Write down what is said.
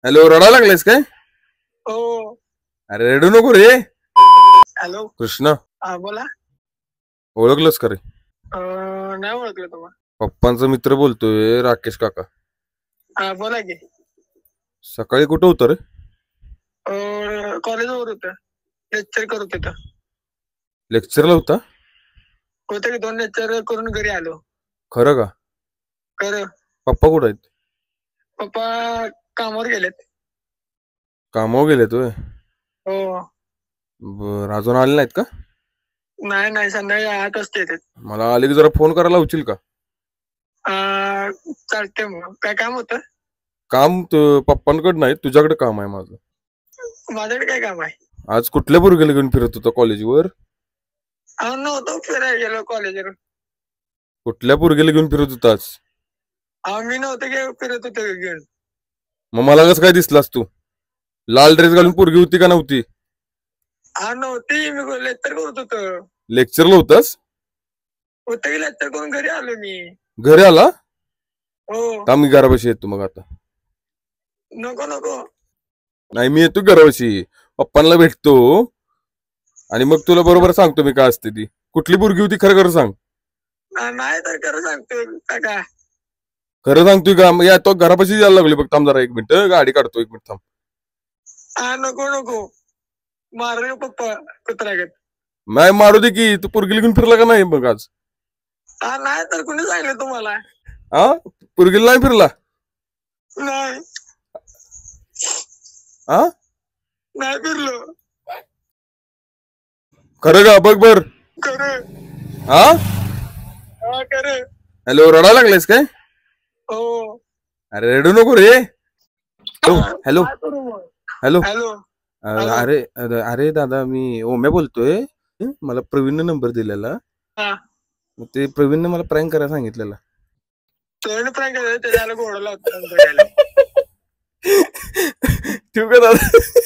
Hello, रडायला लागलायस काय? हो. अरे रडू नको रे. हॅलो. कृष्णा, हा बोला. ओळखलंस का रे? नाही ओळखलं तुम्हाला. पप्पांचा मित्र बोलतोय, राकेश काका. हा बोला की. सकाळी कुठं होतं रे? कॉलेजवर होतं, लेक्चर करत होतं. लेक्चरला होता? होतं की 2 लेक्चर करून घरी आलो. खरं का? खरं. पप्पा कुठं आहेत? पप्पा कामावर गेलेत. कामावर गेलेत होय? हो. बरं, अजून आले नाहीत का? नाही संध्याकाळी 8 वाजता येतात. मला आले की जरा फोन करायला लावशील का? चालतंय. मग काय काम होतं? काम पप्पांकडे नाही, तुझ्याकडे काम आहे माझं. माझ्याकडे काय काम आहे? आज कुठल्या पोरगीला घेऊन फिरत होता कॉलेजवर? नव्हतं फिरायला गेलो कॉलेजवर. कुठल्या पोरगीला घेऊन फिरत होतास? मी नव्हतं फिरत होतो घेऊन. मग मला कसं काय दिसलास तू? लाल ड्रेस घालून पोरगी होती का नव्हती? नव्हती, मी लेक्चर करत होतो. लेक्चरला होतास? होतं की लेक्चर करून घरी आलो मी. घरी आला? हो. का मी घरापाशी येतो मग आता? नको. नाही, मी येतो घरापाशी, पप्पांना भेटतो आणि मग तुला बरोबर सांगतो मी काय असते ती. कुठली पोरगी होती खरं खरं सांग. नाही तर खरं सांगतो काका. खरं सांगतोय का? मग या तो घरापाशी यायला लागली बघ. थांब जरा 1 मिनिट, गाडी काढतो 1 मिनिट थांब. नको मारू पप्पा कुत्र्यागत. नाही मारू दे की, तू पोरगीला घेऊन फिरला का नाही मग आज? नाही तर कुणी सांगितलं तुम्हाला? हा, पोरगीला नाही फिरला? नाही हा, नाही फिरलो. खरं का? बघ बर. खरं. हा, खरं. हॅलो, रडायला लागलायस काय? हो. अरे रडू नको रे. Hello hello. हॅलो. अरे अरे दादा, मी ओम्या बोलतोय. मला प्रवीणने नंबर दिलेला. मग ते प्रवीणने मला प्रँक करायला सांगितलेला. प्रँक त्याला घोडा लावतो. ठेवू का दादा?